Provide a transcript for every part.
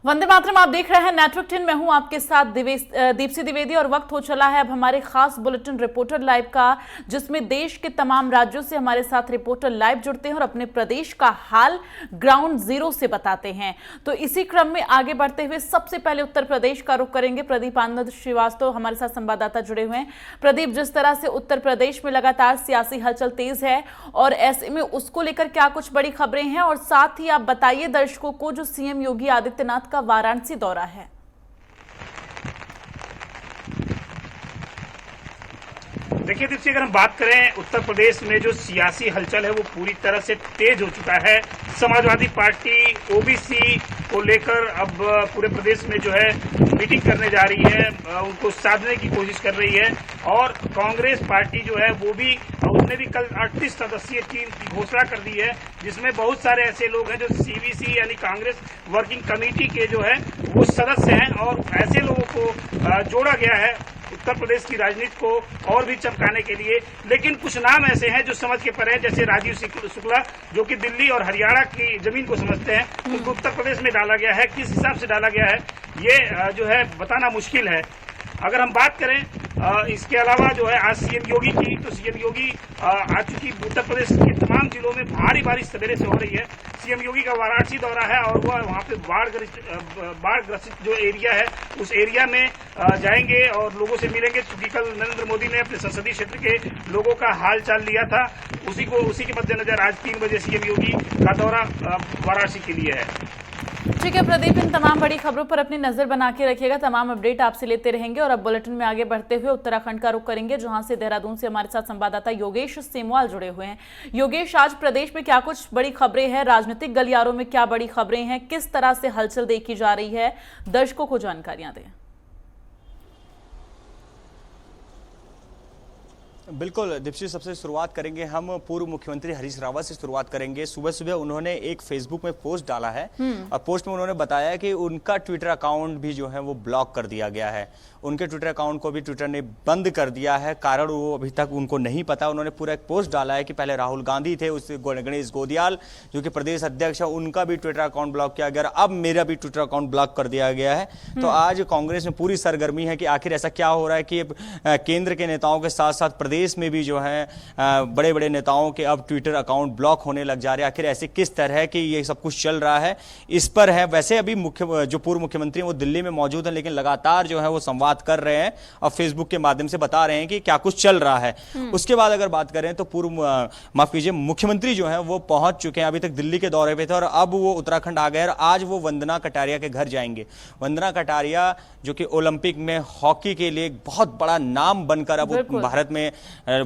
वंदे मातरम, आप देख रहे हैं नेटवर्क 10। मैं हूं आपके साथ दीप्ति द्विवेदी और वक्त हो चला है अब हमारे खास बुलेटिन रिपोर्टर लाइव का, जिसमें देश के तमाम राज्यों से हमारे साथ रिपोर्टर लाइव जुड़ते हैं और अपने प्रदेश का हाल ग्राउंड जीरो से बताते हैं। तो इसी क्रम में आगे बढ़ते हुए सबसे पहले उत्तर प्रदेश का रुख करेंगे। प्रदीप आनंद श्रीवास्तव हमारे साथ संवाददाता जुड़े हुए हैं। प्रदीप, जिस तरह से उत्तर प्रदेश में लगातार सियासी हलचल तेज है और ऐसे में उसको लेकर क्या कुछ बड़ी खबरें हैं, और साथ ही आप बताइए दर्शकों को जो सीएम योगी आदित्यनाथ का वाराणसी दौरा है। देखिए दीप्ति, अगर हम बात करें उत्तर प्रदेश में जो सियासी हलचल है वो पूरी तरह से तेज हो चुका है। समाजवादी पार्टी ओबीसी को लेकर अब पूरे प्रदेश में जो है मीटिंग करने जा रही है, उनको साधने की कोशिश कर रही है। और कांग्रेस पार्टी जो है वो भी, उसने भी कल 38 सदस्यीय टीम की घोषणा कर दी है, जिसमें बहुत सारे ऐसे लोग हैं जो सीवीसी यानी कांग्रेस वर्किंग कमेटी के जो है वो सदस्य हैं, और ऐसे लोगों को जोड़ा गया है उत्तर प्रदेश की राजनीति को और भी चमकाने के लिए। लेकिन कुछ नाम ऐसे हैं जो समझ के परे हैं, जैसे राजीव शुक्ला, जो कि दिल्ली और हरियाणा की जमीन को समझते हैं, उनको उत्तर प्रदेश में डाला गया है। किस हिसाब से डाला गया है ये जो है बताना मुश्किल है। अगर हम बात करें इसके अलावा जो है आज सीएम योगी की, तो सीएम योगी आज चूंकि उत्तर प्रदेश के तमाम जिलों में भारी बारिश सवेरे से हो रही है, सीएम योगी का वाराणसी दौरा है और वह वहां पे बाढ़ ग्रसित जो एरिया है उस एरिया में जाएंगे और लोगों से मिलेंगे। क्योंकि कल नरेंद्र मोदी ने अपने संसदीय क्षेत्र के लोगों का हाल चाल लिया था, उसी के मद्देनजर आज 3 बजे सीएम योगी का दौरा वाराणसी के लिए है। ठीक है प्रदीप, इन तमाम बड़ी खबरों पर अपनी नजर बना के रखिएगा, तमाम अपडेट आपसे लेते रहेंगे। और अब बुलेटिन में आगे बढ़ते हुए उत्तराखंड का रुख करेंगे, जहां से देहरादून से हमारे साथ संवाददाता योगेश सेमवाल जुड़े हुए हैं। योगेश, आज प्रदेश में क्या कुछ बड़ी खबरें हैं, राजनीतिक गलियारों में क्या बड़ी खबरें हैं, किस तरह से हलचल देखी जा रही है, दर्शकों को जानकारियां दें। बिल्कुल दीप्ति, सबसे शुरुआत करेंगे हम पूर्व मुख्यमंत्री हरीश रावत से शुरुआत करेंगे। सुबह सुबह उन्होंने एक फेसबुक में पोस्ट डाला है और पोस्ट में उन्होंने बताया कि उनका ट्विटर अकाउंट भी जो है वो ब्लॉक कर दिया गया है। उनके ट्विटर अकाउंट को भी ट्विटर ने बंद कर दिया है, कारण वो अभी तक उनको नहीं पता। उन्होंने पूरा एक पोस्ट डाला है कि पहले राहुल गांधी थे, उससे गणेश गोदियाल जो कि प्रदेश अध्यक्ष है, उनका भी ट्विटर अकाउंट ब्लॉक किया गया, अब मेरा भी ट्विटर अकाउंट ब्लॉक कर दिया गया है। तो आज कांग्रेस में पूरी सरगर्मी है कि आखिर ऐसा क्या हो रहा है कि केंद्र के नेताओं के साथ साथ प्रदेश में भी जो है बड़े बड़े नेताओं के अब ट्विटर अकाउंट ब्लॉक होने लग जा रहे हैं। आखिर ऐसे किस तरह की ये सब कुछ चल रहा है, इस पर है। वैसे अभी जो पूर्व मुख्यमंत्री हैं वो दिल्ली में मौजूद हैं, लेकिन लगातार जो है वो संवाद कर रहे हैं और फेसबुक के माध्यम से बता रहे हैं कि क्या कुछ चल रहा है। उसके बाद अगर बात करें तो माफ कीजिए, मुख्यमंत्री जो है वो पहुंच चुके हैं, अभी तक दिल्ली के दौरे पे थे और अब वो उत्तराखंड आ गए और आज वो वंदना कटारिया के घर जाएंगे। वंदना कटारिया जो कि ओलंपिक में हॉकी के लिए एक बहुत बड़ा नाम बनकर अब भारत में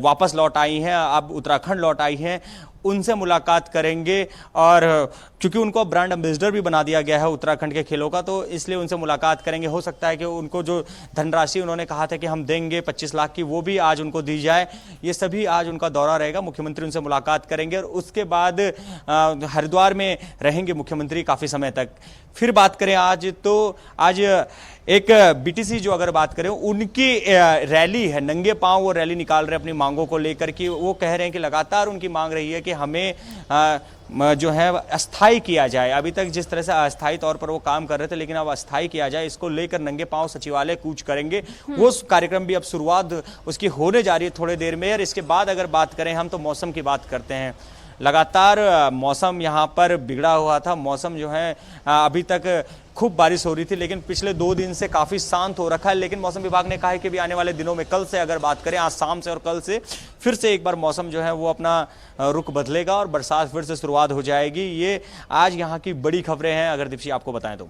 वापस लौट आई हैं, अब उत्तराखंड लौट आई हैं, उनसे मुलाकात करेंगे। और क्योंकि उनको ब्रांड एम्बेसडर भी बना दिया गया है उत्तराखंड के खेलों का, तो इसलिए उनसे मुलाकात करेंगे। हो सकता है कि उनको जो धनराशि उन्होंने कहा था कि हम देंगे 25 लाख की, वो भी आज उनको दी जाए। ये सभी आज उनका दौरा रहेगा, मुख्यमंत्री उनसे मुलाकात करेंगे और उसके बाद हरिद्वार में रहेंगे मुख्यमंत्री काफ़ी समय तक। फिर बात करें आज, तो आज एक बीटीसी जो अगर बात करें, उनकी रैली है, नंगे पांव वो रैली निकाल रहे हैं अपनी मांगों को लेकर कि वो कह रहे हैं कि लगातार उनकी मांग रही है कि हमें जो है अस्थाई किया जाए। अभी तक जिस तरह से अस्थाई तौर पर वो काम कर रहे थे, लेकिन अब अस्थाई किया जाए, इसको लेकर नंगे पांव सचिवालय कूच करेंगे। वो कार्यक्रम भी अब शुरुआत उसकी होने जा रही है थोड़ी देर में। और इसके बाद अगर बात करें हम, तो मौसम की बात करते हैं। लगातार मौसम यहाँ पर बिगड़ा हुआ था, मौसम जो है अभी तक खूब बारिश हो रही थी, लेकिन पिछले 2 दिन से काफ़ी शांत हो रखा है। लेकिन मौसम विभाग ने कहा है कि भी आने वाले दिनों में, कल से अगर बात करें, आज शाम से और कल से फिर से एक बार मौसम जो है वो अपना रुख बदलेगा और बरसात फिर से शुरुआत हो जाएगी। ये आज यहाँ की बड़ी खबरें हैं, अगर दीप्ति आपको बताएं तो।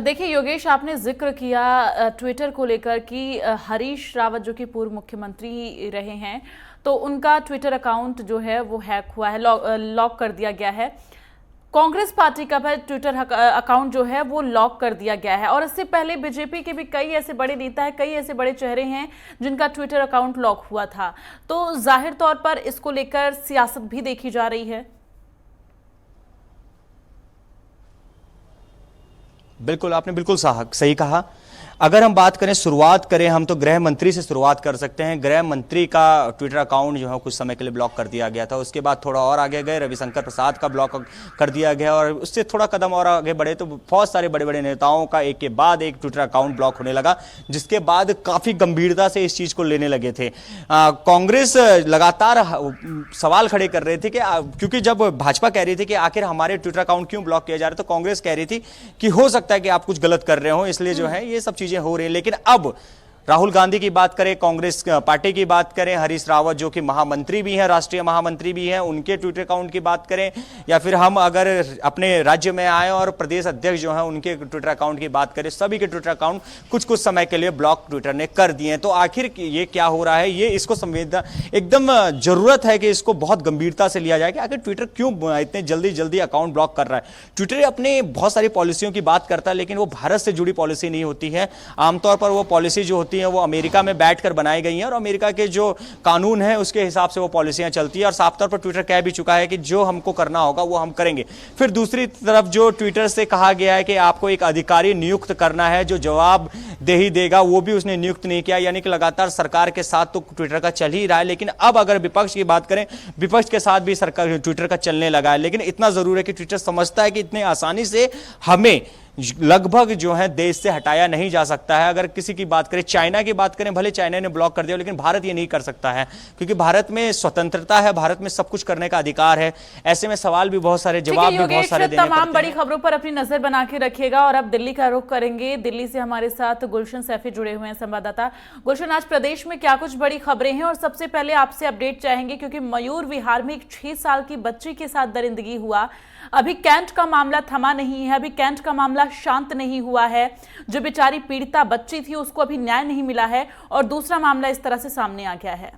देखिए योगेश, आपने जिक्र किया ट्विटर को लेकर कि हरीश रावत जो कि पूर्व मुख्यमंत्री रहे हैं, तो उनका ट्विटर अकाउंट जो है वो हैक हुआ है, लॉक कर दिया गया है। कांग्रेस पार्टी का भी ट्विटर अकाउंट जो है वो लॉक कर दिया गया है। और इससे पहले बीजेपी के भी कई ऐसे बड़े नेता हैं, कई ऐसे बड़े चेहरे हैं जिनका ट्विटर अकाउंट लॉक हुआ था। तो जाहिर तौर पर इसको लेकर सियासत भी देखी जा रही है। बिल्कुल, आपने बिल्कुल सही कहा। अगर हम बात करें, शुरुआत करें हम, तो गृह मंत्री से शुरुआत कर सकते हैं। गृह मंत्री का ट्विटर अकाउंट जो है कुछ समय के लिए ब्लॉक कर दिया गया था। उसके बाद थोड़ा और आगे गए, रविशंकर प्रसाद का ब्लॉक कर दिया गया, और उससे थोड़ा कदम और आगे बढ़े तो बहुत सारे बड़े बड़े नेताओं का एक के बाद एक ट्विटर अकाउंट ब्लॉक होने लगा, जिसके बाद काफी गंभीरता से इस चीज को लेने लगे थे। कांग्रेस लगातार सवाल खड़े कर रहे थे कि क्योंकि जब भाजपा कह रही थी कि आखिर हमारे ट्विटर अकाउंट क्यों ब्लॉक किया जा रहा है, तो कांग्रेस कह रही थी कि हो सकता है कि आप कुछ गलत कर रहे हो, इसलिए जो है ये सब चीजें हो रही है। लेकिन अब राहुल गांधी की बात करें, कांग्रेस पार्टी की बात करें, हरीश रावत जो कि महामंत्री भी हैं, राष्ट्रीय महामंत्री भी हैं, उनके ट्विटर अकाउंट की बात करें, या फिर हम अगर अपने राज्य में आए और प्रदेश अध्यक्ष जो हैं उनके ट्विटर अकाउंट की बात करें, सभी के ट्विटर अकाउंट कुछ कुछ समय के लिए ब्लॉक ट्विटर ने कर दिए हैं। तो आखिर ये क्या हो रहा है, ये इसको संवेदना एकदम जरूरत है कि इसको बहुत गंभीरता से लिया जाए कि आखिर ट्विटर क्यों इतने जल्दी जल्दी अकाउंट ब्लॉक कर रहा है। ट्विटर अपने बहुत सारी पॉलिसियों की बात करता है, लेकिन वो भारत से जुड़ी पॉलिसी नहीं होती है। आमतौर पर वो पॉलिसी जो होती है वो अमेरिका में बैठकर बनाई गई हैं, और अमेरिका के जो कानून है उसके हिसाब से वो पॉलिसियां चलती है। और साफ तौर पर ट्विटर कह भी चुका है कि जो हमको करना होगा वो हम करेंगे। फिर दूसरी तरफ जो ट्विटर से कहा गया है कि आपको एक अधिकारी नियुक्त करना है जो जवाबदेही देगा, वो भी उसने नियुक्त नहीं किया। यानी कि लगातार सरकार के साथ तो ट्विटर का चल ही रहा है, लेकिन अब अगर विपक्ष की बात करें, विपक्ष के साथ भी सरकार ट्विटर का चलने लगा है। लेकिन इतना जरूर है कि ट्विटर समझता है कि इतने आसानी से हमें लगभग जो है देश से हटाया नहीं जा सकता है। अगर किसी की बात करें, चाइना की बात करें, भले चाइना ने ब्लॉक कर दिया, लेकिन भारत ये नहीं कर सकता है, क्योंकि भारत में स्वतंत्रता है, भारत में सब कुछ करने का अधिकार है। ऐसे में सवाल भी बहुत सारे, जवाब भी बहुत सारे देने पड़ते हैं। तमाम बड़ी खबरों पर अपनी नजर बना के रखिएगा, और अब दिल्ली का रुख करेंगे। दिल्ली से हमारे साथ गुलशन सैफी जुड़े हुए हैं, संवाददाता। गुलशन, आज प्रदेश में क्या कुछ बड़ी खबरें हैं, और सबसे पहले आपसे अपडेट चाहेंगे क्योंकि मयूर विहार में एक 6 साल की बच्ची के साथ दरिंदगी हुआ। अभी कैंट का मामला थमा नहीं है, अभी कैंट का मामला शांत नहीं हुआ है। जो बेचारी पीड़िता बच्ची थी उसको अभी न्याय नहीं मिला है, और दूसरा मामला इस तरह से सामने आ गया है।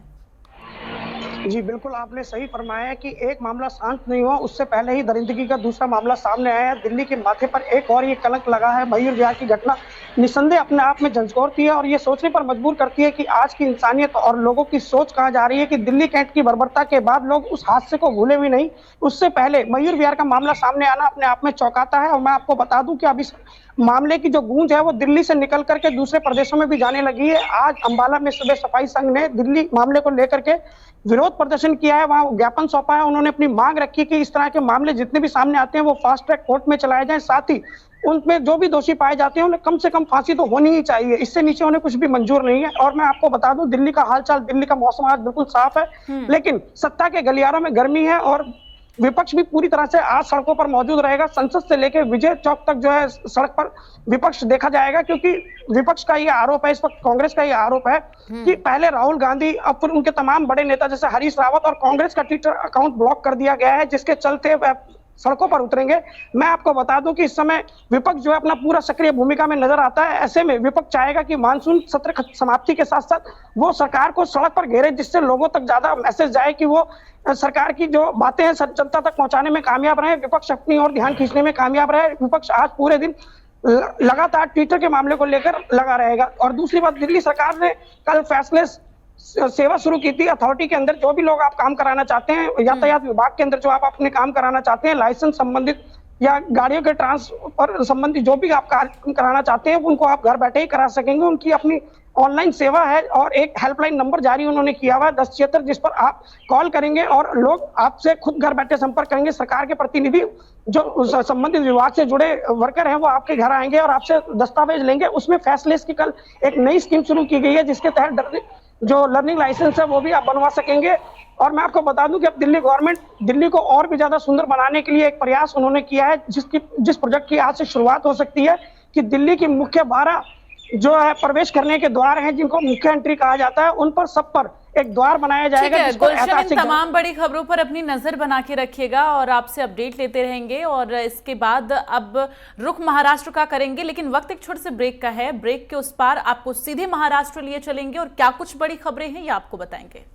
जी बिल्कुल, आपने सही फरमाया कि एक मामला शांत नहीं हुआ, उससे पहले ही दरिंदगी का दूसरा मामला सामने आया है। दिल्ली के माथे पर एक और ये कलंक लगा है। मयूर विहार की घटना निस्संदेह अपने आप में झंझोरती है और ये सोचने पर मजबूर करती है कि आज की इंसानियत और लोगों की सोच कहाँ जा रही है कि दिल्ली कैंट की बर्बरता के बाद लोग उस हादसे को भूले भी नहीं। उससे पहले मयूर विहार का मामला सामने आना अपने आप में चौंकाता है। और मैं आपको बता दूं कि अभी मामले की जो गूंज है वो दिल्ली से निकल करके दूसरे प्रदेशों में भी जाने लगी है। आज अंबाला में सुबह सफाई संघ ने दिल्ली मामले को लेकर के विरोध प्रदर्शन किया है, वहां ज्ञापन सौंपा है। उन्होंने अपनी मांग रखी कि इस तरह के मामले जितने भी सामने आते हैं वो फास्ट ट्रैक कोर्ट में चलाए जाएं, साथ ही उनमें जो भी दोषी पाए जाते हैं उन्हें कम से कम फांसी तो होनी ही चाहिए, इससे नीचे उन्हें कुछ भी मंजूर नहीं है। और मैं आपको बता दूं, दिल्ली का हालचाल, दिल्ली का मौसम आज बिल्कुल साफ है, लेकिन सत्ता के गलियारों में गर्मी है और विपक्ष भी पूरी तरह से आज सड़कों पर मौजूद रहेगा। संसद से लेकर विजय चौक तक जो है सड़क पर विपक्ष देखा जाएगा, क्योंकि विपक्ष का ये आरोप है, इस वक्त कांग्रेस का ये आरोप है कि पहले राहुल गांधी, अब फिर उनके तमाम बड़े नेता जैसे हरीश रावत और कांग्रेस का ट्विटर अकाउंट ब्लॉक कर दिया गया है, जिसके चलते सड़कों पर उतरेंगे। मैं आपको बता दूं कि इस समय विपक्ष जो है अपना पूरा सक्रिय भूमिका में नजर आता है। ऐसे में विपक्ष चाहेगा कि मानसून सत्र समाप्ति के साथ साथ वो सरकार को सड़क पर घेरे, जिससे लोगों तक ज्यादा मैसेज जाए कि वो सरकार की जो बातें हैं जनता तक पहुंचाने में कामयाब रहे, विपक्ष अपनी ओर ध्यान खींचने में कामयाब रहे। विपक्ष आज पूरे दिन लगातार ट्विटर के मामले को लेकर लगा रहेगा। और दूसरी बात, दिल्ली सरकार ने कल फैसलेस सेवा शुरू की थी। अथॉरिटी के अंदर जो भी लोग आप काम कराना चाहते हैं, यातायात विभाग के अंदर जो आप अपने काम कराना चाहते हैं, लाइसेंस संबंधित या गाड़ियों के ट्रांसफर संबंधित जो भी आप कार्य कराना चाहते हैं, उनको आप घर बैठे ही करा सकेंगे। उनकी अपनी ऑनलाइन सेवा है और एक हेल्पलाइन नंबर जारी उन्होंने किया हुआ है 1076, जिस पर आप कॉल करेंगे और लोग आपसे खुद घर बैठे संपर्क करेंगे। सरकार के प्रतिनिधि जो संबंधित विभाग से जुड़े वर्कर हैं वो आपके घर आएंगे और आपसे दस्तावेज लेंगे। उसमें फैसलेस की कल एक नई स्कीम शुरू की गई है, जिसके तहत जो लर्निंग लाइसेंस है वो भी आप बनवा सकेंगे। और मैं आपको बता दूं कि अब दिल्ली गवर्नमेंट दिल्ली को और भी ज्यादा सुंदर बनाने के लिए एक प्रयास उन्होंने किया है, जिस प्रोजेक्ट की आज से शुरुआत हो सकती है कि दिल्ली की मुख्य 12 जो है प्रवेश करने के द्वार हैं, जिनको मुख्य एंट्री कहा जाता है, उन पर सब पर एक द्वार बनाया जाएगा। गुलशन, इन तमाम बड़ी खबरों पर अपनी नजर बना के रखिएगा और आपसे अपडेट लेते रहेंगे। और इसके बाद अब रुख महाराष्ट्र का करेंगे, लेकिन वक्त एक छोटे से ब्रेक का है। ब्रेक के उस पार आपको सीधे महाराष्ट्र लिए चलेंगे और क्या कुछ बड़ी खबरें हैं ये आपको बताएंगे।